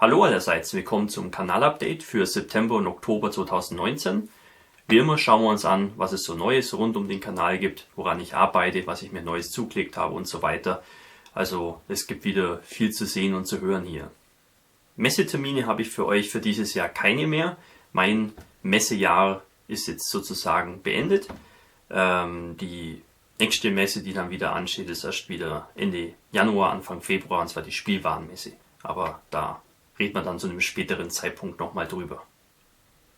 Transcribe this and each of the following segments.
Hallo allerseits, willkommen zum Kanalupdate für September und Oktober 2019. Wie immer schauen wir uns an, was es so Neues rund um den Kanal gibt, woran ich arbeite, was ich mir Neues zugelegt habe und so weiter. Also es gibt wieder viel zu sehen und zu hören hier. Messetermine habe ich für euch für dieses Jahr keine mehr. Mein Messejahr ist jetzt sozusagen beendet. Die nächste Messe, die dann wieder ansteht, ist erst wieder Ende Januar, Anfang Februar, und zwar die Spielwarenmesse. Aber da reden wir dann zu einem späteren Zeitpunkt nochmal drüber.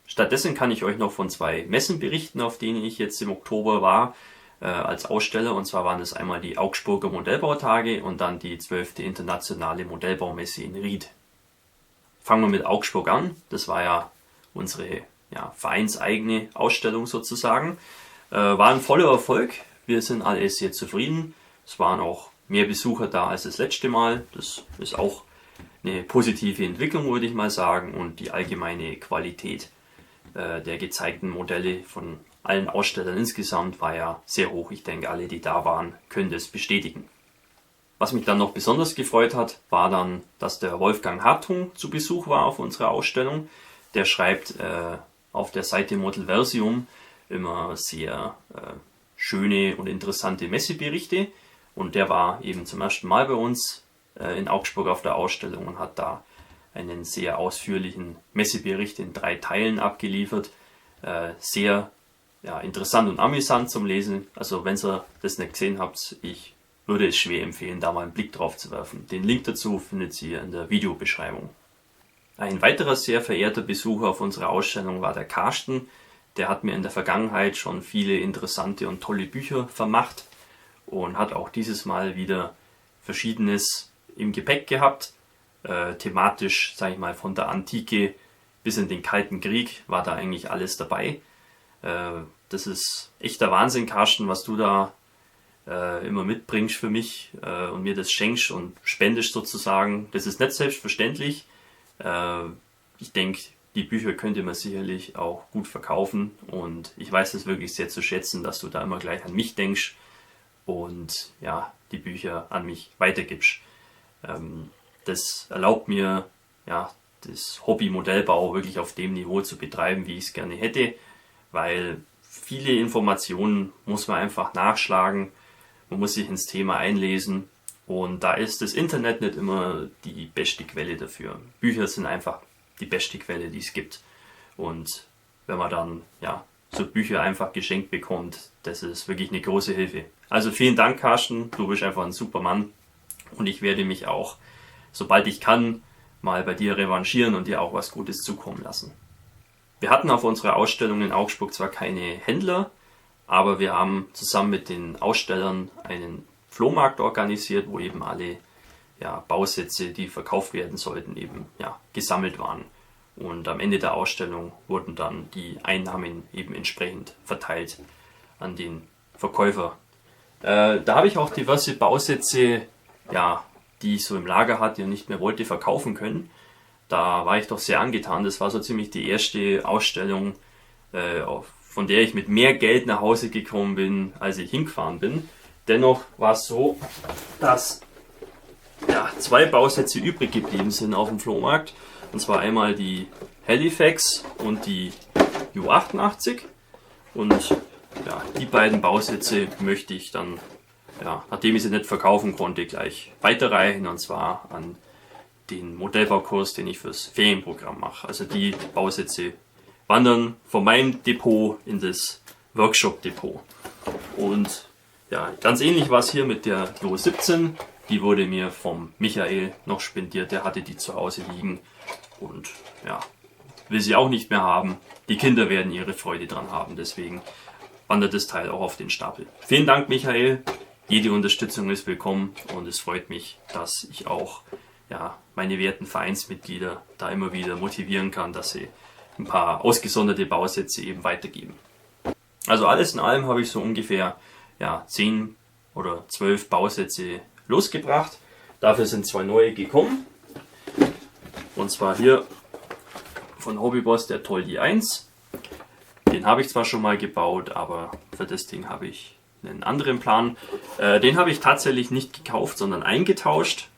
Stattdessen kann ich euch noch von 2 Messen berichten, auf denen ich jetzt im Oktober war als Aussteller. Und zwar waren das einmal die Augsburger Modellbautage und dann die 12. Internationale Modellbaumesse in Ried. Fangen wir mit Augsburg an. Das war ja unsere vereinseigene Ausstellung sozusagen. War ein voller Erfolg. Wir sind alle sehr zufrieden. Es waren auch mehr Besucher da als das letzte Mal. Das ist auch eine positive Entwicklung, würde ich mal sagen. Und die allgemeine Qualität der gezeigten Modelle von allen Ausstellern insgesamt war ja sehr hoch. Ich denke, alle, die da waren, können das bestätigen. Was mich dann noch besonders gefreut hat, war dann, dass der Wolfgang Hartung zu Besuch war auf unserer Ausstellung. Der schreibt auf der Seite Modelversium immer sehr schöne und interessante Messeberichte. Und der war eben zum ersten Mal bei uns in Augsburg auf der Ausstellung und hat da einen sehr ausführlichen Messebericht in 3 Teilen abgeliefert. Sehr interessant und amüsant zum Lesen. Also wenn ihr das nicht gesehen habt, ich würde es schwer empfehlen, da mal einen Blick drauf zu werfen. Den Link dazu findet ihr in der Videobeschreibung. Ein weiterer sehr verehrter Besucher auf unserer Ausstellung war der Carsten. Der hat mir in der Vergangenheit schon viele interessante und tolle Bücher vermacht und hat auch dieses Mal wieder Verschiedenes im Gepäck gehabt. Thematisch, sage ich mal, von der Antike bis in den Kalten Krieg war da eigentlich alles dabei. Das ist echter Wahnsinn, Carsten, was du da immer mitbringst für mich und mir das schenkst und spendest sozusagen. Das ist nicht selbstverständlich. Ich denke, die Bücher könnte man sicherlich auch gut verkaufen und ich weiß es wirklich sehr zu schätzen, dass du da immer gleich an mich denkst und die Bücher an mich weitergibst. Das erlaubt mir, das Hobby Modellbau wirklich auf dem Niveau zu betreiben, wie ich es gerne hätte, weil viele Informationen muss man einfach nachschlagen, man muss sich ins Thema einlesen und da ist das Internet nicht immer die beste Quelle dafür. Bücher sind einfach die beste Quelle, die es gibt. Und wenn man dann so Bücher einfach geschenkt bekommt, das ist wirklich eine große Hilfe. Also vielen Dank, Carsten, du bist einfach ein super Mann und ich werde mich auch, sobald ich kann, mal bei dir revanchieren und dir auch was Gutes zukommen lassen. Wir hatten auf unserer Ausstellung in Augsburg zwar keine Händler, aber wir haben zusammen mit den Ausstellern einen Flohmarkt organisiert, wo eben alle Bausätze, die verkauft werden sollten, eben gesammelt waren. Und am Ende der Ausstellung wurden dann die Einnahmen eben entsprechend verteilt an den Verkäufer. Da habe ich auch diverse Bausätze, die ich so im Lager hatte und nicht mehr wollte, verkaufen können. Da war ich doch sehr angetan. Das war so ziemlich die erste Ausstellung, von der ich mit mehr Geld nach Hause gekommen bin, als ich hingefahren bin. Dennoch war es so, dass 2 Bausätze übrig geblieben sind auf dem Flohmarkt. Und zwar einmal die Halifax und die U88. Und die beiden Bausätze möchte ich dann, nachdem ich sie nicht verkaufen konnte, gleich weiterreichen. Und zwar an den Modellbaukurs, den ich fürs Ferienprogramm mache. Also die Bausätze wandern von meinem Depot in das Workshop-Depot. Und ganz ähnlich war es hier mit der Lo 17. Die wurde mir vom Michael noch spendiert. Der hatte die zu Hause liegen und will sie auch nicht mehr haben. Die Kinder werden ihre Freude dran haben. Deswegen wandert das Teil auch auf den Stapel. Vielen Dank, Michael. Jede Unterstützung ist willkommen und es freut mich, dass ich auch meine werten Vereinsmitglieder da immer wieder motivieren kann, dass sie ein paar ausgesonderte Bausätze eben weitergeben. Also alles in allem habe ich so ungefähr 10 oder 12 Bausätze losgebracht. Dafür sind 2 neue gekommen. Und zwar hier von Hobbyboss der Toldi 1. Den habe ich zwar schon mal gebaut, aber für das Ding habe ich einen anderen Plan. Den habe ich tatsächlich nicht gekauft, sondern eingetauscht.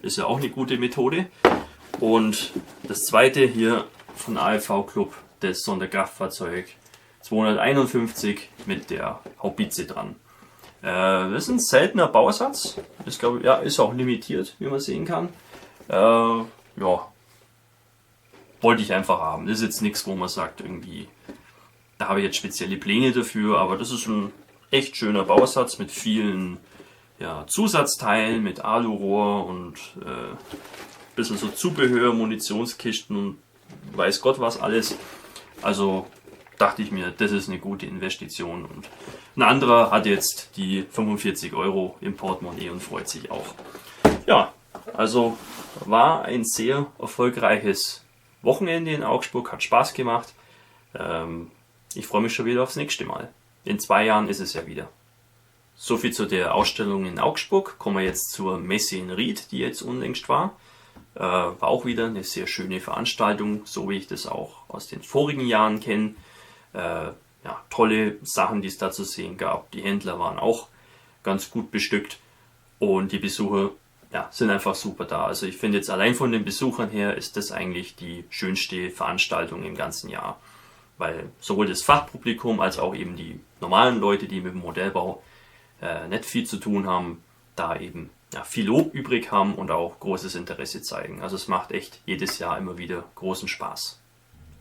Ist ja auch eine gute Methode. Und das zweite hier von AFV Club, das Sonderkraftfahrzeug 251 mit der Haubitze dran. Das ist ein seltener Bausatz. Das glaube ich, ja, ist auch limitiert, wie man sehen kann. Ja, wollte ich einfach haben. Das ist jetzt nichts, wo man sagt, irgendwie, da habe ich jetzt spezielle Pläne dafür, aber das ist ein echt schöner Bausatz mit vielen Zusatzteilen, mit Alurohr und ein bisschen so Zubehör, Munitionskisten und weiß Gott was alles. Also dachte ich mir, das ist eine gute Investition. Und ein anderer hat jetzt die 45 Euro im Portemonnaie und freut sich auch. Ja, also war ein sehr erfolgreiches Wochenende in Augsburg, hat Spaß gemacht. Ich freue mich schon wieder aufs nächste Mal. In 2 Jahren ist es ja wieder. Soviel zu der Ausstellung in Augsburg. Kommen wir jetzt zur Messe in Ried, die jetzt unlängst war. War auch wieder eine sehr schöne Veranstaltung, so wie ich das auch aus den vorigen Jahren kenne. Tolle Sachen, die es da zu sehen gab. Die Händler waren auch ganz gut bestückt und die Besucher sind einfach super da. Also ich finde jetzt allein von den Besuchern her ist das eigentlich die schönste Veranstaltung im ganzen Jahr. Weil sowohl das Fachpublikum als auch eben die normalen Leute, die mit dem Modellbau nicht viel zu tun haben, da eben viel Lob übrig haben und auch großes Interesse zeigen. Also es macht echt jedes Jahr immer wieder großen Spaß.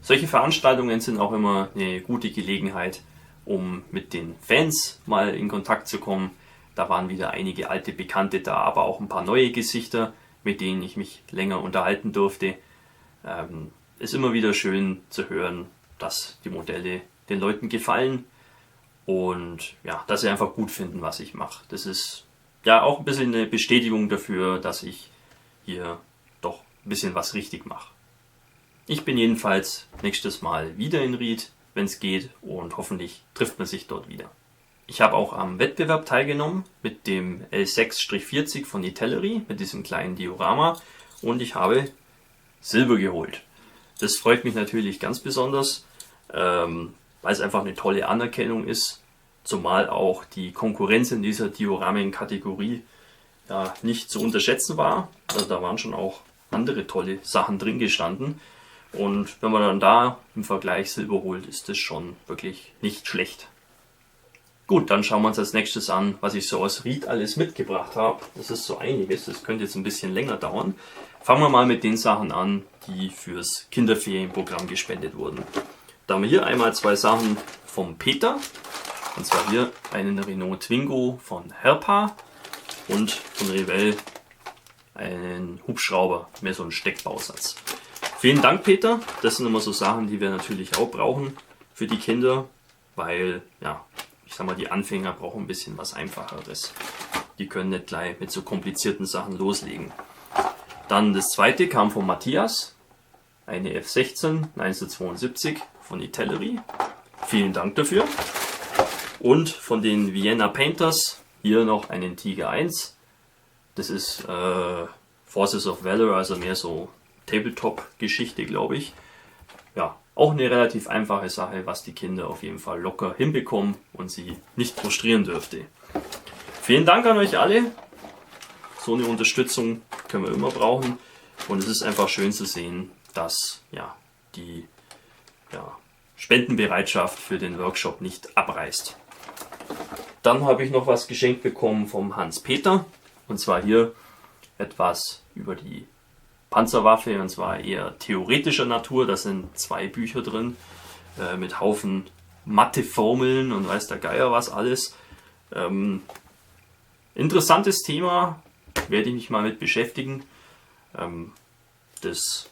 Solche Veranstaltungen sind auch immer eine gute Gelegenheit, um mit den Fans mal in Kontakt zu kommen. Da waren wieder einige alte Bekannte da, aber auch ein paar neue Gesichter, mit denen ich mich länger unterhalten durfte. Ist immer wieder schön zu hören, dass die Modelle den Leuten gefallen und dass sie einfach gut finden, was ich mache. Das ist auch ein bisschen eine Bestätigung dafür, dass ich hier doch ein bisschen was richtig mache. Ich bin jedenfalls nächstes Mal wieder in Ried, wenn es geht, und hoffentlich trifft man sich dort wieder. Ich habe auch am Wettbewerb teilgenommen mit dem L6-40 von Itellery, mit diesem kleinen Diorama, und ich habe Silber geholt. Das freut mich natürlich ganz besonders, weil es einfach eine tolle Anerkennung ist, zumal auch die Konkurrenz in dieser Dioramen-Kategorie nicht zu unterschätzen war. Also da waren schon auch andere tolle Sachen drin gestanden. Und wenn man dann da im Vergleich Silber holt, ist das schon wirklich nicht schlecht. Gut, dann schauen wir uns als nächstes an, was ich so aus Ried alles mitgebracht habe. Das ist so einiges, das könnte jetzt ein bisschen länger dauern. Fangen wir mal mit den Sachen an, die fürs Kinderferienprogramm gespendet wurden. Da haben wir hier einmal 2 Sachen vom Peter. Und zwar hier einen Renault Twingo von Herpa und von Revell einen Hubschrauber, mehr so ein Steckbausatz. Vielen Dank, Peter. Das sind immer so Sachen, die wir natürlich auch brauchen für die Kinder, weil, ich sag mal, die Anfänger brauchen ein bisschen was Einfacheres. Die können nicht gleich mit so komplizierten Sachen loslegen. Dann das zweite kam von Matthias, eine F16 1972 von Itellery. Vielen Dank dafür. Und von den Vienna Painters hier noch einen Tiger 1. Das ist Forces of Valor, also mehr so Tabletop-Geschichte, glaube ich. Ja, auch eine relativ einfache Sache, was die Kinder auf jeden Fall locker hinbekommen und sie nicht frustrieren dürfte. Vielen Dank an euch alle. So eine Unterstützung können wir immer brauchen. Und es ist einfach schön zu sehen, dass die Spendenbereitschaft für den Workshop nicht abreißt. Dann habe ich noch was geschenkt bekommen vom Hans-Peter. Und zwar hier etwas über die Panzerwaffe, und zwar eher theoretischer Natur. Da sind 2 Bücher drin mit Haufen Matheformeln und weiß der Geier was alles. Interessantes Thema, werde ich mich mal mit beschäftigen. Das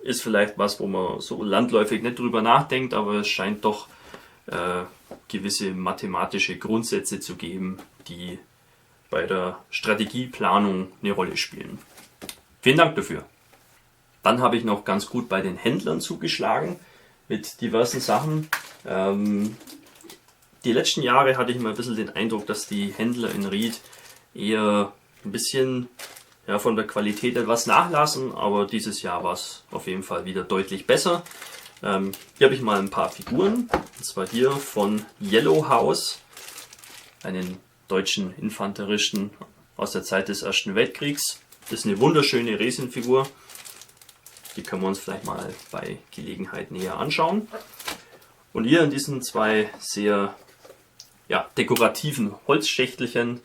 ist vielleicht was, wo man so landläufig nicht drüber nachdenkt, aber es scheint doch gewisse mathematische Grundsätze zu geben, die bei der Strategieplanung eine Rolle spielen. Vielen Dank dafür. Dann habe ich noch ganz gut bei den Händlern zugeschlagen mit diversen Sachen. Die letzten Jahre hatte ich immer ein bisschen den Eindruck, dass die Händler in Ried eher ein bisschen von der Qualität etwas nachlassen, aber dieses Jahr war es auf jeden Fall wieder deutlich besser. Hier habe ich mal ein paar Figuren, und zwar hier von Yellow House, einen deutschen Infanteristen aus der Zeit des Ersten Weltkriegs. Das ist eine wunderschöne Resinfigur. Die können wir uns vielleicht mal bei Gelegenheit näher anschauen. Und hier in diesen zwei sehr dekorativen Holzschächtelchen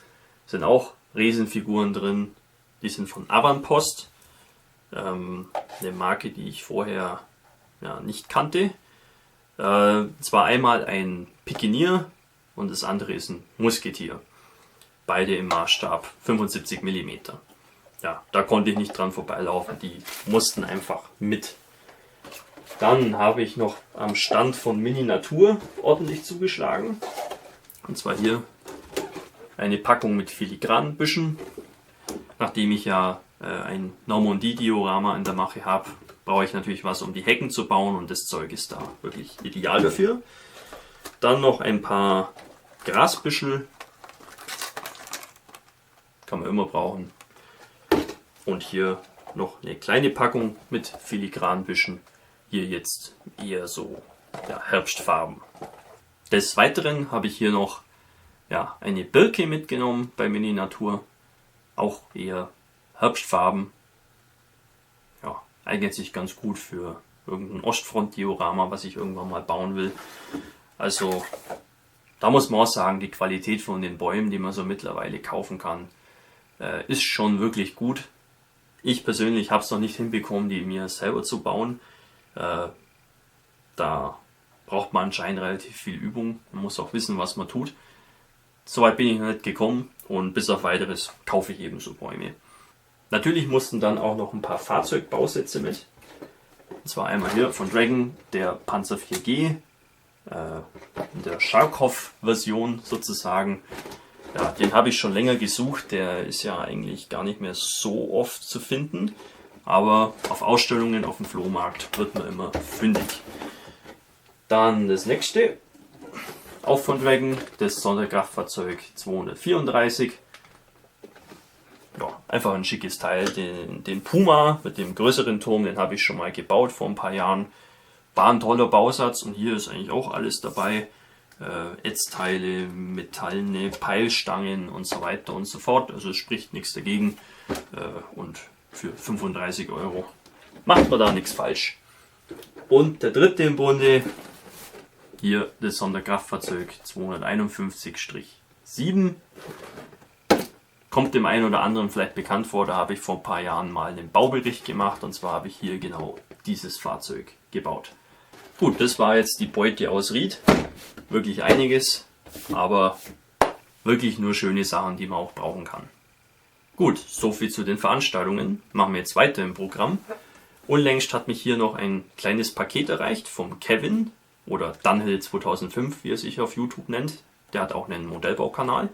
sind auch Riesenfiguren drin. Die sind von Avampost, eine Marke, die ich vorher nicht kannte. Zwar einmal ein Pikenier und das andere ist ein Musketier. Beide im Maßstab 75 mm. Ja, da konnte ich nicht dran vorbeilaufen, die mussten einfach mit. Dann habe ich noch am Stand von Mini Natur ordentlich zugeschlagen. Und zwar hier eine Packung mit Filigranbüschen. Nachdem ich ja ein Normandie-Diorama in der Mache habe, brauche ich natürlich was, um die Hecken zu bauen, und das Zeug ist da wirklich ideal dafür. Dann noch ein paar Grasbüschel. Kann man immer brauchen. Und hier noch eine kleine Packung mit Filigranbüschen. Hier jetzt eher so Herbstfarben. Des Weiteren habe ich hier noch eine Birke mitgenommen bei Mini Natur. Auch eher Herbstfarben. Ja, eignet sich ganz gut für irgendein Ostfront-Diorama, was ich irgendwann mal bauen will. Also da muss man auch sagen, die Qualität von den Bäumen, die man so mittlerweile kaufen kann, ist schon wirklich gut. Ich persönlich habe es noch nicht hinbekommen, die mir selber zu bauen. Da braucht man anscheinend relativ viel Übung. Man muss auch wissen, was man tut. Soweit bin ich noch nicht gekommen, und bis auf weiteres kaufe ich eben so Bäume. Natürlich mussten dann auch noch ein paar Fahrzeugbausätze mit. Und zwar einmal hier von Dragon der Panzer 4G, in der Scharkow-Version sozusagen. Ja, den habe ich schon länger gesucht, der ist ja eigentlich gar nicht mehr so oft zu finden. Aber auf Ausstellungen auf dem Flohmarkt wird man immer fündig. Dann das nächste, auch von Dragon, das Sonderkraftfahrzeug 234. Ja, einfach ein schickes Teil. Den Puma mit dem größeren Turm, den habe ich schon mal gebaut vor ein paar Jahren. War ein toller Bausatz, und hier ist eigentlich auch alles dabei. Ätzteile, metallene Peilstangen und so weiter und so fort. Also es spricht nichts dagegen. Und für 35 € macht man da nichts falsch. Und der dritte im Bunde, hier das Sonderkraftfahrzeug 251-7. Kommt dem einen oder anderen vielleicht bekannt vor, da habe ich vor ein paar Jahren mal einen Baubericht gemacht, und zwar habe ich hier genau dieses Fahrzeug gebaut. Gut, das war jetzt die Beute aus Ried. Wirklich einiges, aber wirklich nur schöne Sachen, die man auch brauchen kann. Gut, soviel zu den Veranstaltungen. Machen wir jetzt weiter im Programm. Unlängst hat mich hier noch ein kleines Paket erreicht vom Kevin oder Dunhill 2005, wie er sich auf YouTube nennt. Der hat auch einen Modellbaukanal.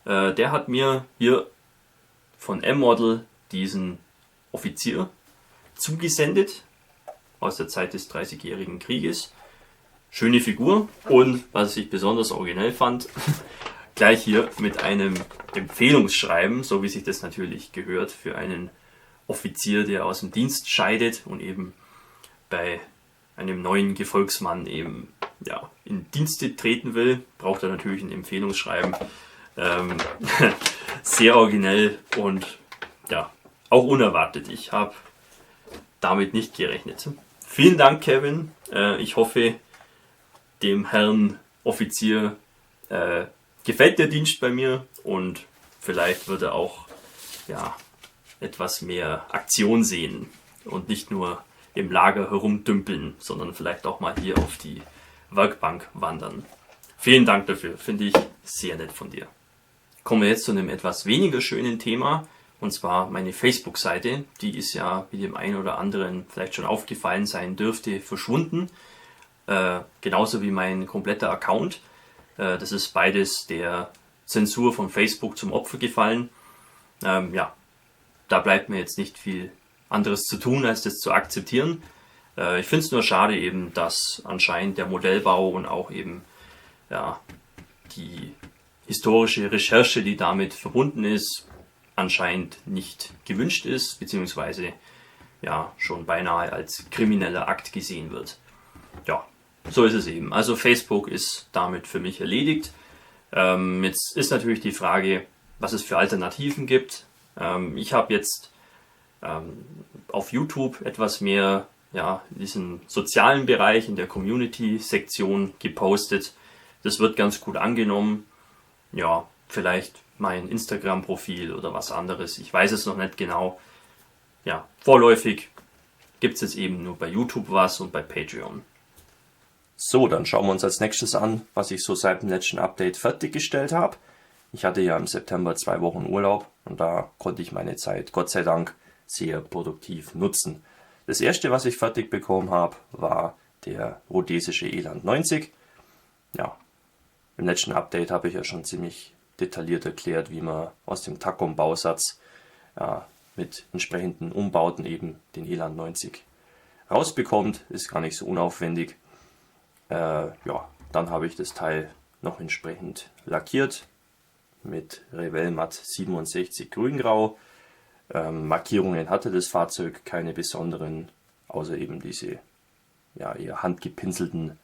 Der hat mir hier von M-Model diesen Offizier zugesendet aus der Zeit des 30-jährigen Krieges. Schöne Figur, und was ich besonders originell fand, gleich hier mit einem Empfehlungsschreiben, so wie sich das natürlich gehört für einen Offizier, der aus dem Dienst scheidet und eben bei einem neuen Gefolgsmann eben in Dienste treten will, braucht er natürlich ein Empfehlungsschreiben. Sehr originell und auch unerwartet. Ich habe damit nicht gerechnet. Vielen Dank, Kevin. Ich hoffe, dem Herrn Offizier gefällt der Dienst bei mir, und vielleicht wird er auch etwas mehr Aktion sehen und nicht nur im Lager herumdümpeln, sondern vielleicht auch mal hier auf die Werkbank wandern. Vielen Dank dafür, finde ich sehr nett von dir. Kommen wir jetzt zu einem etwas weniger schönen Thema, und zwar meine Facebook-Seite. Die ist ja, wie dem einen oder anderen vielleicht schon aufgefallen sein dürfte, verschwunden. Genauso wie mein kompletter Account. Das ist beides der Zensur von Facebook zum Opfer gefallen. Da bleibt mir jetzt nicht viel anderes zu tun, als das zu akzeptieren. Ich finde es nur schade eben, dass anscheinend der Modellbau und auch eben die historische Recherche, die damit verbunden ist, anscheinend nicht gewünscht ist, beziehungsweise schon beinahe als krimineller Akt gesehen wird. Ja, so ist es eben. Also Facebook ist damit für mich erledigt. Jetzt ist natürlich die Frage, was es für Alternativen gibt. Ich habe jetzt auf YouTube etwas mehr in diesen sozialen Bereich, in der Community-Sektion gepostet. Das wird ganz gut angenommen. Ja, vielleicht mein Instagram-Profil oder was anderes. Ich weiß es noch nicht genau. Ja, vorläufig gibt es jetzt eben nur bei YouTube was und bei Patreon. So, dann schauen wir uns als nächstes an, was ich so seit dem letzten Update fertiggestellt habe. Ich hatte ja im September 2 Wochen Urlaub und da konnte ich meine Zeit, Gott sei Dank, sehr produktiv nutzen. Das erste, was ich fertig bekommen habe, war der rhodesische Eland 90. Ja, im letzten Update habe ich ja schon ziemlich detailliert erklärt, wie man aus dem Takom-Bausatz mit entsprechenden Umbauten eben den Eland 90 rausbekommt. Ist gar nicht so unaufwendig. Dann habe ich das Teil noch entsprechend lackiert mit Revell Matt 67 grün-grau. Markierungen hatte das Fahrzeug keine besonderen, außer eben diese eher handgepinselten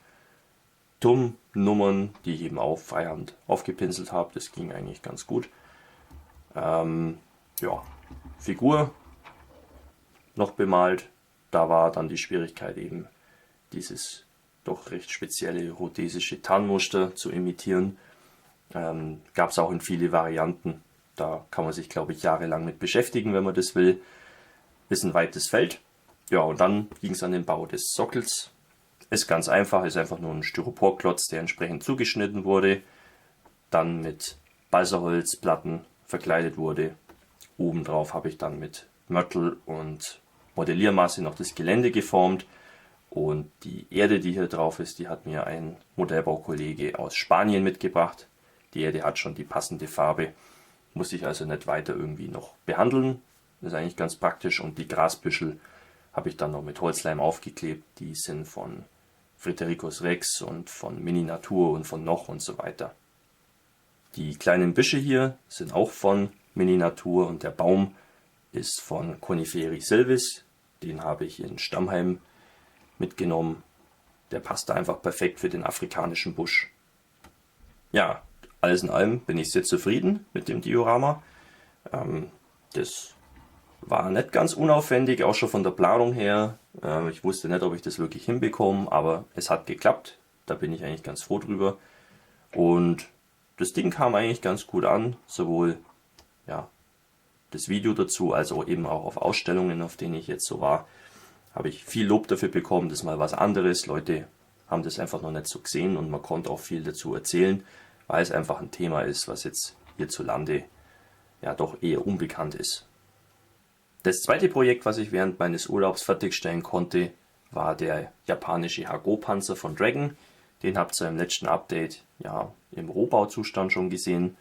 Turmnummern, die ich eben auch freihand aufgepinselt habe. Das ging eigentlich ganz gut. Figur noch bemalt. Da war dann die Schwierigkeit eben, dieses doch recht spezielle rhodesische Tarnmuster zu imitieren. Gab es auch in viele Varianten. Da kann man sich, glaube ich, jahrelang mit beschäftigen, wenn man das will. Ist ein weites Feld. Ja, und dann ging es an den Bau des Sockels. Ist ganz einfach, ist einfach nur ein Styroporklotz, der entsprechend zugeschnitten wurde. Dann mit Balsaholzplatten verkleidet wurde. Obendrauf habe ich dann mit Mörtel und Modelliermasse noch das Gelände geformt. Und die Erde, die hier drauf ist, die hat mir ein Modellbaukollege aus Spanien mitgebracht. Die Erde hat schon die passende Farbe. Muss ich also nicht weiter irgendwie noch behandeln. Das ist eigentlich ganz praktisch. Und die Grasbüschel habe ich dann noch mit Holzleim aufgeklebt. Die sind von Fridericus Rex und von Mini Natur und von Noch und so weiter. Die kleinen Büsche hier sind auch von Mini Natur und der Baum ist von Coniferi Silvis. Den habe ich in Stammheim mitgenommen. Der passt da einfach perfekt für den afrikanischen Busch. Ja, alles in allem bin ich sehr zufrieden mit dem Diorama. Das war nicht ganz unaufwendig, auch schon von der Planung her. Ich wusste nicht, ob ich das wirklich hinbekomme, aber es hat geklappt. Da bin ich eigentlich ganz froh drüber. Und das Ding kam eigentlich ganz gut an, sowohl das Video dazu, als auch eben auch auf Ausstellungen, auf denen ich jetzt so war, habe ich viel Lob dafür bekommen. Das ist mal was anderes. Leute haben das einfach noch nicht so gesehen und man konnte auch viel dazu erzählen, weil es einfach ein Thema ist, was jetzt hierzulande doch eher unbekannt ist. Das zweite Projekt, was ich während meines Urlaubs fertigstellen konnte, war der japanische Hago-Panzer von Dragon. Den habt ihr im letzten Update im Rohbauzustand schon gesehen.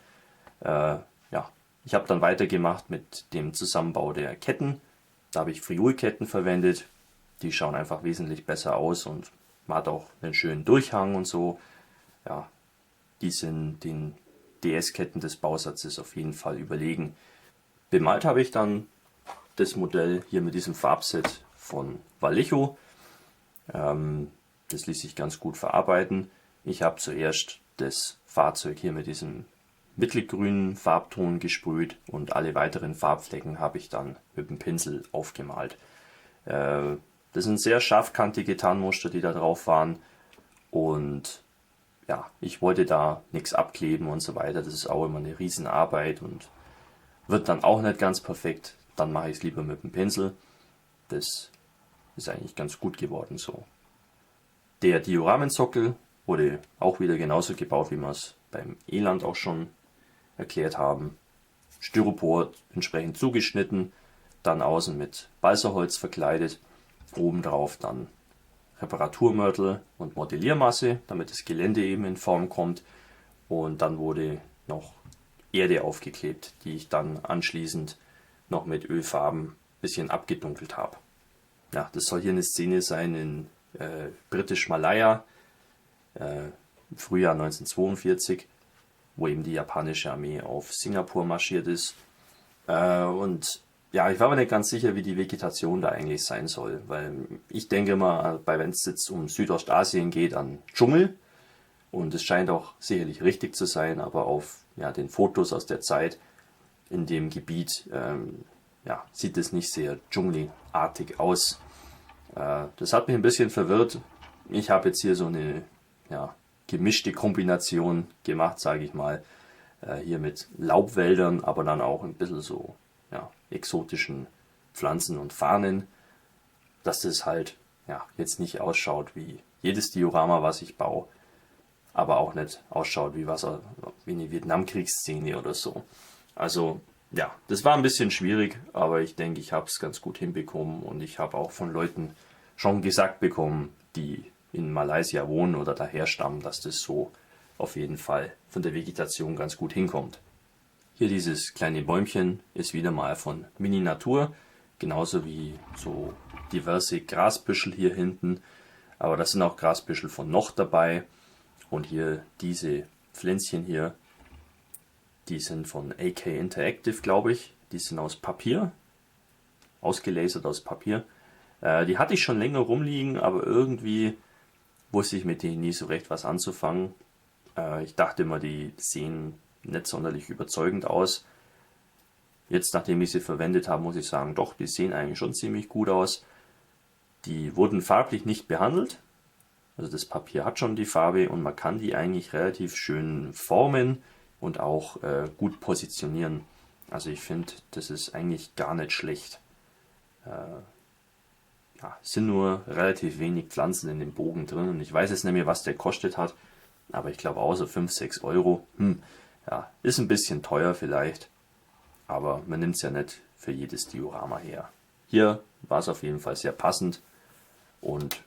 Ich habe dann weitergemacht mit dem Zusammenbau der Ketten. Da habe ich Friulketten verwendet. Die schauen einfach wesentlich besser aus und man hat auch einen schönen Durchhang und so. Ja, die sind den DS-Ketten des Bausatzes auf jeden Fall überlegen. Bemalt habe ich dann das Modell hier mit diesem Farbset von Vallejo. Das ließ sich ganz gut verarbeiten. Ich habe zuerst das Fahrzeug hier mit diesem mittelgrünen Farbton gesprüht und alle weiteren Farbflecken habe ich dann mit dem Pinsel aufgemalt. Das sind sehr scharfkantige Tarnmuster, die da drauf waren und ich wollte da nichts abkleben und so weiter. Das ist auch immer eine Riesenarbeit und wird dann auch nicht ganz perfekt. Dann mache ich es lieber mit dem Pinsel. Das ist eigentlich ganz gut geworden so. Der Dioramensockel wurde auch wieder genauso gebaut, wie wir es beim Eland auch schon erklärt haben. Styropor entsprechend zugeschnitten, dann außen mit Balsaholz verkleidet, obendrauf dann Reparaturmörtel und Modelliermasse, damit das Gelände eben in Form kommt, und dann wurde noch Erde aufgeklebt, die ich dann anschließend noch mit Ölfarben ein bisschen abgedunkelt habe. Ja, das soll hier eine Szene sein in British Malaya im Frühjahr 1942, wo eben die japanische Armee auf Singapur marschiert ist. Ich war aber nicht ganz sicher, wie die Vegetation da eigentlich sein soll, weil ich denke immer, wenn es jetzt um Südostasien geht, an Dschungel, und es scheint auch sicherlich richtig zu sein, aber auf den Fotos aus der Zeit in dem Gebiet ja, sieht es nicht sehr dschungelartig aus. Das hat mich ein bisschen verwirrt. Ich habe jetzt hier so eine gemischte Kombination gemacht, sage ich mal. Hier mit Laubwäldern, aber dann auch ein bisschen so exotischen Pflanzen und Farnen, dass das halt jetzt nicht ausschaut wie jedes Diorama, was ich baue, aber auch nicht ausschaut wie eine Vietnamkriegsszene oder so. Also ja, das war ein bisschen schwierig, aber ich denke, ich habe es ganz gut hinbekommen und ich habe auch von Leuten schon gesagt bekommen, die in Malaysia wohnen oder daher stammen, dass das so auf jeden Fall von der Vegetation ganz gut hinkommt. Hier dieses kleine Bäumchen ist wieder mal von Mini Natur, genauso wie so diverse Grasbüschel hier hinten, aber da sind auch Grasbüschel von Noch dabei und hier diese Pflänzchen hier, die sind von AK Interactive, glaube ich, die sind aus Papier, ausgelasert aus Papier. Die hatte ich schon länger rumliegen, aber irgendwie wusste ich mit denen nie so recht was anzufangen. Ich dachte immer, die sehen nicht sonderlich überzeugend aus. Jetzt, nachdem ich sie verwendet habe, muss ich sagen, doch, die sehen eigentlich schon ziemlich gut aus. Die wurden farblich nicht behandelt. Also das Papier hat schon die Farbe und man kann die eigentlich relativ schön formen und auch gut positionieren. Also ich finde, das ist eigentlich gar nicht schlecht. Es sind nur relativ wenig Pflanzen in dem Bogen drin und ich weiß jetzt nicht mehr, was der kostet hat, aber ich glaube außer 5, 6 Euro. Ist ein bisschen teuer vielleicht, aber man nimmt es ja nicht für jedes Diorama her. Hier war es auf jeden Fall sehr passend und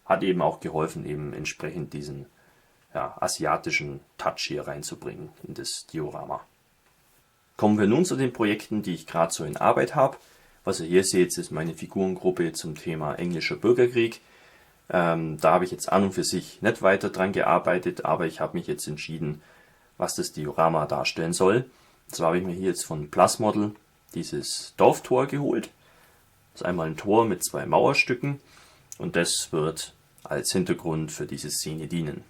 hat eben auch geholfen, eben entsprechend diesen asiatischen Touch hier reinzubringen in das Diorama. Kommen wir nun zu den Projekten, die ich gerade so in Arbeit habe. Was ihr hier seht, ist meine Figurengruppe zum Thema englischer Bürgerkrieg. Da habe ich jetzt an und für sich nicht weiter dran gearbeitet, aber ich habe mich jetzt entschieden, was das Diorama darstellen soll. Und zwar habe ich mir hier jetzt von Plasmodel dieses Dorftor geholt. Das ist einmal ein Tor mit 2 Mauerstücken und das wird als Hintergrund für diese Szene dienen.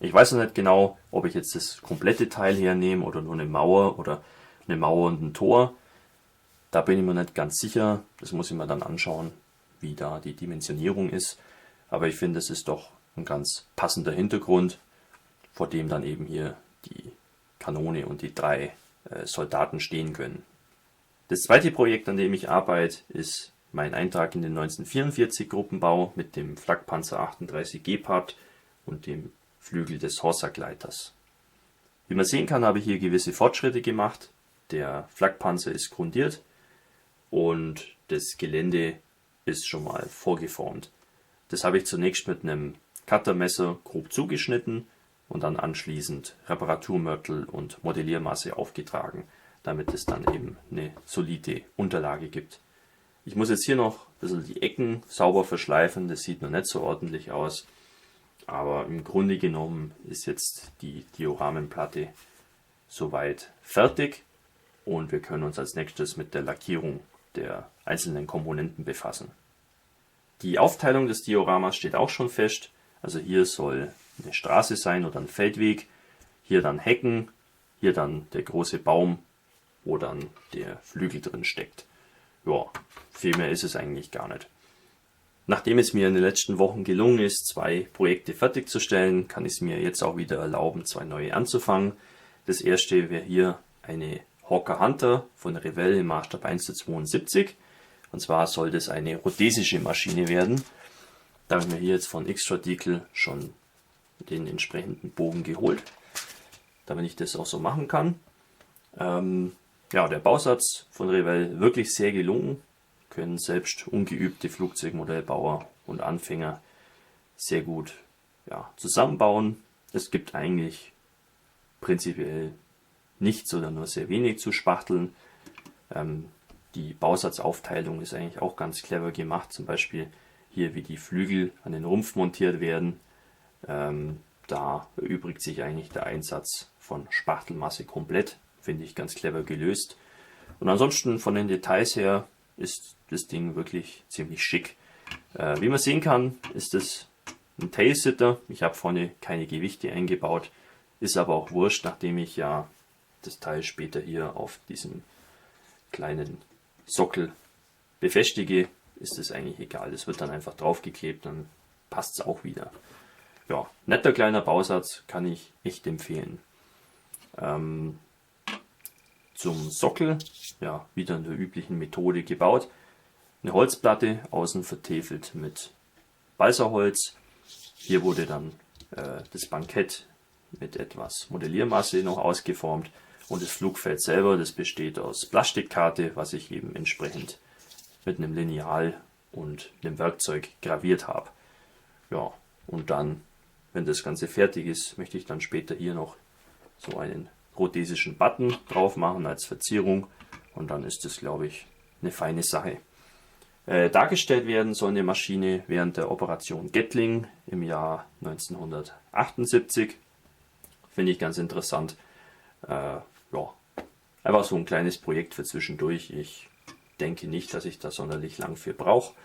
Ich weiß noch nicht genau, ob ich jetzt das komplette Teil hernehme oder nur eine Mauer oder eine Mauer und ein Tor. Da bin ich mir nicht ganz sicher. Das muss ich mir dann anschauen, wie da die Dimensionierung ist. Aber ich finde, es ist doch ein ganz passender Hintergrund, vor dem dann eben hier die Kanone und die 3 Soldaten stehen können. Das zweite Projekt, an dem ich arbeite, ist mein Eintrag in den 1944 Gruppenbau mit dem Flakpanzer 38 Gepard und dem Flügel des Horsa-Gleiters. Wie man sehen kann, habe ich hier gewisse Fortschritte gemacht. Der Flakpanzer ist grundiert und das Gelände ist schon mal vorgeformt. Das habe ich zunächst mit einem Cuttermesser grob zugeschnitten und dann anschließend Reparaturmörtel und Modelliermasse aufgetragen, damit es dann eben eine solide Unterlage gibt. Ich muss jetzt hier noch ein bisschen die Ecken sauber verschleifen, das sieht noch nicht so ordentlich aus. Aber im Grunde genommen ist jetzt die Dioramenplatte soweit fertig und wir können uns als nächstes mit der Lackierung der einzelnen Komponenten befassen. Die Aufteilung des Dioramas steht auch schon fest. Also hier soll eine Straße sein oder ein Feldweg, hier dann Hecken, hier dann der große Baum, wo dann der Flügel drin steckt. Ja, viel mehr ist es eigentlich gar nicht. Nachdem es mir in den letzten Wochen gelungen ist, 2 Projekte fertigzustellen, kann ich es mir jetzt auch wieder erlauben, 2 neue anzufangen. Das erste wäre hier eine Hawker Hunter von Revell im Maßstab 1:72. Und zwar soll das eine rhodesische Maschine werden. Da habe ich mir hier jetzt von X-Stradical schon den entsprechenden Bogen geholt, damit ich das auch so machen kann. Der Bausatz von Revell wirklich sehr gelungen. Können selbst ungeübte Flugzeugmodellbauer und Anfänger sehr gut zusammenbauen. Es gibt eigentlich prinzipiell nichts oder nur sehr wenig zu spachteln. Die Bausatzaufteilung ist eigentlich auch ganz clever gemacht. Zum Beispiel hier, wie die Flügel an den Rumpf montiert werden. Da erübrigt sich eigentlich der Einsatz von Spachtelmasse komplett. Finde ich ganz clever gelöst. Und ansonsten von den Details her ist das Ding wirklich ziemlich schick. Wie man sehen kann, ist es ein Tailsitter. Ich habe vorne keine Gewichte eingebaut. Ist aber auch wurscht, nachdem ich ja das Teil später hier auf diesem kleinen Sockel befestige, ist es eigentlich egal. Das wird dann einfach draufgeklebt, dann passt es auch wieder. Ja, netter kleiner Bausatz, kann ich echt empfehlen. Zum Sockel, ja, wieder in der üblichen Methode gebaut. Eine Holzplatte, außen vertäfelt mit Balsaholz. Hier wurde dann das Bankett mit etwas Modelliermasse noch ausgeformt und das Flugfeld selber, das besteht aus Plastikkarte, was ich eben entsprechend mit einem Lineal und einem Werkzeug graviert habe. Ja, und dann, wenn das Ganze fertig ist, möchte ich dann später hier noch so einen rhodesischen Button drauf machen als Verzierung und dann ist das, glaube ich, eine feine Sache. Dargestellt werden soll eine Maschine während der Operation Gatling im Jahr 1978. Finde ich ganz interessant. Ja, einfach so ein kleines Projekt für zwischendurch. Ich denke nicht, dass ich da sonderlich lang für brauche.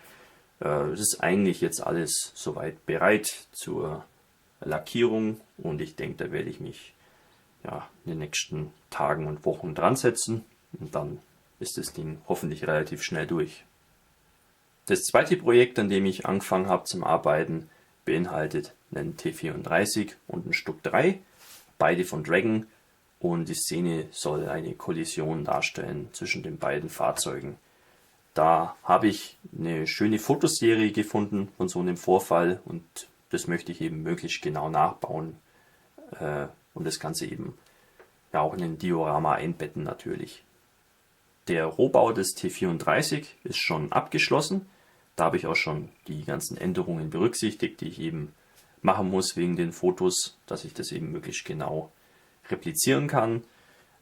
Es ist eigentlich jetzt alles soweit bereit zur Lackierung und ich denke, da werde ich mich ja, in den nächsten Tagen und Wochen dran setzen und dann ist das Ding hoffentlich relativ schnell durch. Das zweite Projekt, an dem ich angefangen habe zum Arbeiten, beinhaltet einen T34 und einen Stuck 3, beide von Dragon, und die Szene soll eine Kollision darstellen zwischen den beiden Fahrzeugen. Da habe ich eine schöne Fotoserie gefunden von so einem Vorfall und das möchte ich eben möglichst genau nachbauen und das Ganze eben ja auch in ein Diorama einbetten natürlich. Der Rohbau des T34 ist schon abgeschlossen. Da habe ich auch schon die ganzen Änderungen berücksichtigt, die ich eben machen muss wegen den Fotos, dass ich das eben möglichst genau replizieren kann.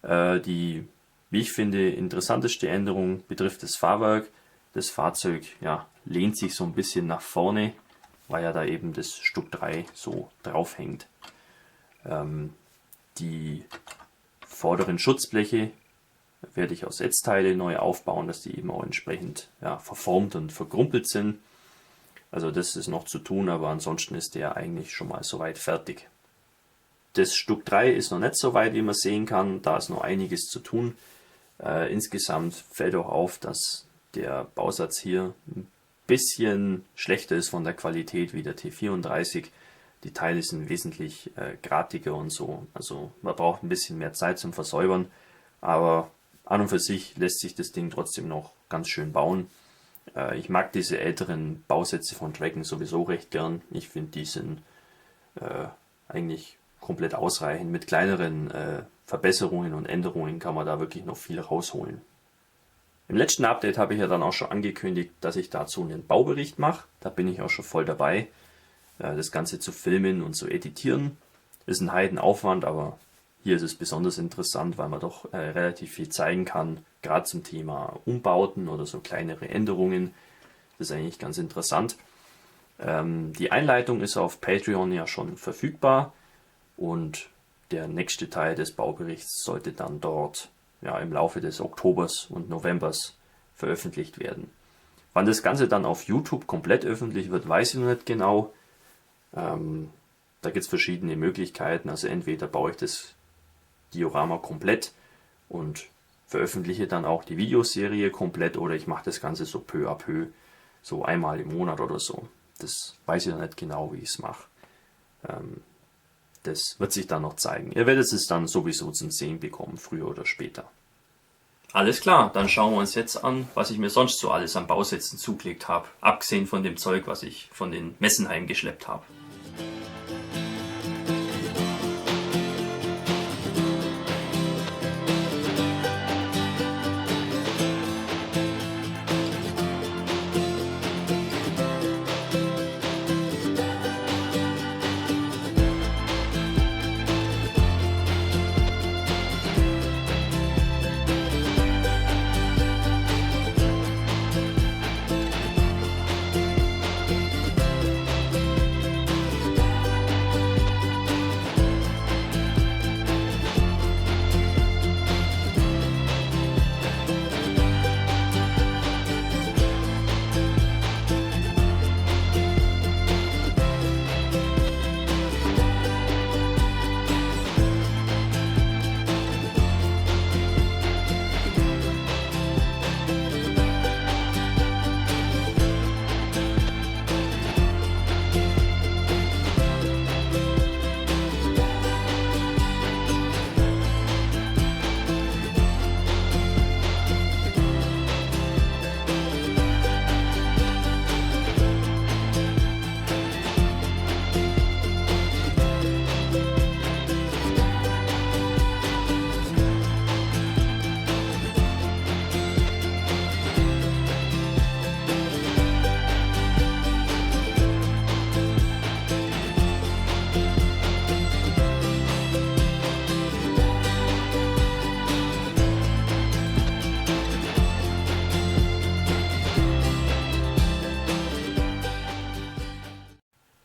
Die, wie ich finde, interessanteste Änderung betrifft das Fahrwerk. Das Fahrzeug ja, lehnt sich so ein bisschen nach vorne, weil ja da eben das Stuck 3 so drauf hängt. Die vorderen Schutzbleche werde ich aus Setzteile neu aufbauen, dass die eben auch entsprechend ja, verformt und verkrumpelt sind. Also das ist noch zu tun, aber ansonsten ist der eigentlich schon mal soweit fertig. Das Stuck 3 ist noch nicht so weit, wie man sehen kann, da ist noch einiges zu tun. Insgesamt fällt auch auf, dass der Bausatz hier ein bisschen schlechter ist von der Qualität wie der T34. Die Teile sind wesentlich gratiger und so, also man braucht ein bisschen mehr Zeit zum Versäubern, aber an und für sich lässt sich das Ding trotzdem noch ganz schön bauen. Ich mag diese älteren Bausätze von Dragon sowieso recht gern. Ich finde, die sind eigentlich komplett ausreichend. Mit kleineren Verbesserungen und Änderungen kann man da wirklich noch viel rausholen. Im letzten Update habe ich ja dann auch schon angekündigt, dass ich dazu einen Baubericht mache. Da bin ich auch schon voll dabei, das Ganze zu filmen und zu editieren. Ist ein Heidenaufwand, aber hier ist es besonders interessant, weil man doch relativ viel zeigen kann, gerade zum Thema Umbauten oder so kleinere Änderungen. Das ist eigentlich ganz interessant. Die Einleitung ist auf Patreon ja schon verfügbar und der nächste Teil des Bauberichts sollte dann dort ja, im Laufe des Oktobers und Novembers veröffentlicht werden. Wann das Ganze dann auf YouTube komplett öffentlich wird, weiß ich noch nicht genau. Da gibt es verschiedene Möglichkeiten. Also entweder baue ich das Diorama komplett und veröffentliche dann auch die Videoserie komplett oder ich mache das Ganze so peu à peu, so einmal im Monat oder so. Das weiß ich noch nicht genau, wie ich es mache. Das wird sich dann noch zeigen. Ihr werdet es dann sowieso zum Sehen bekommen, früher oder später. Alles klar, dann schauen wir uns jetzt an, was ich mir sonst so alles an Bausätzen zugelegt habe, abgesehen von dem Zeug, was ich von den Messen heimgeschleppt habe.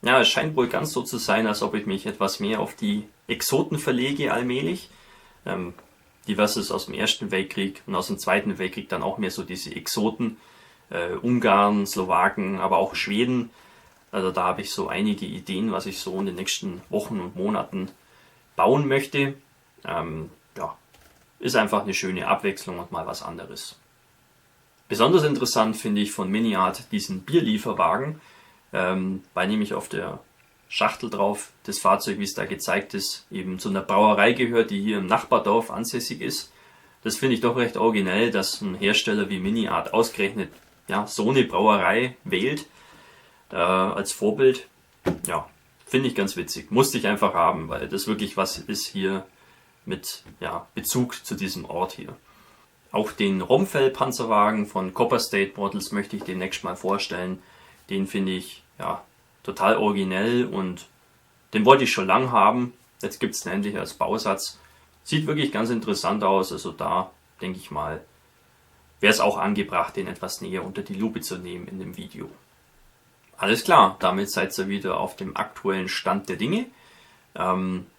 Ja, es scheint wohl ganz so zu sein, als ob ich mich etwas mehr auf die Exoten verlege allmählich. Diverses aus dem Ersten Weltkrieg und aus dem Zweiten Weltkrieg dann auch mehr so diese Exoten. Ungarn, Slowaken, aber auch Schweden. Also da habe ich so einige Ideen, was ich so in den nächsten Wochen und Monaten bauen möchte. Ja, ist einfach eine schöne Abwechslung und mal was anderes. Besonders interessant finde ich von Mini-Art diesen Bierlieferwagen, weil nämlich auf der Schachtel drauf das Fahrzeug, wie es da gezeigt ist, eben zu einer Brauerei gehört, die hier im Nachbardorf ansässig ist. Das finde ich doch recht originell, dass ein Hersteller wie Mini-Art ausgerechnet ja, so eine Brauerei wählt als Vorbild. Ja, finde ich ganz witzig. Musste ich einfach haben, weil das wirklich was ist hier mit Bezug zu diesem Ort hier. Auch den Romfell-Panzerwagen von Copper State Models möchte ich demnächst mal vorstellen. Den finde ich ja total originell und den wollte ich schon lang haben. Jetzt gibt es ihn endlich als Bausatz. Sieht wirklich ganz interessant aus. Also da denke ich mal, wäre es auch angebracht, den etwas näher unter die Lupe zu nehmen in dem Video. Alles klar, damit seid ihr wieder auf dem aktuellen Stand der Dinge.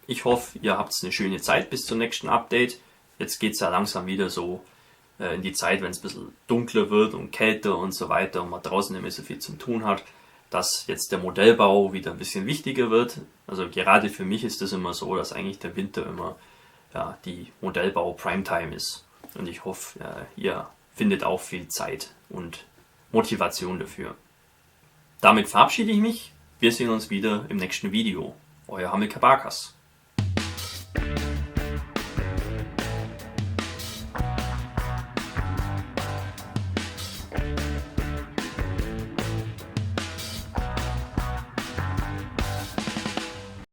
Ich hoffe, ihr habt eine schöne Zeit bis zum nächsten Update. Jetzt geht es ja langsam wieder so in die Zeit, wenn es ein bisschen dunkler wird und kälter und so weiter und man draußen nicht mehr so viel zu tun hat, dass jetzt der Modellbau wieder ein bisschen wichtiger wird. Also gerade für mich ist es immer so, dass eigentlich der Winter immer die Modellbau Primetime ist. Und ich hoffe, ihr findet auch viel Zeit und Motivation dafür. Damit verabschiede ich mich. Wir sehen uns wieder im nächsten Video. Euer Hamilcar Barkas.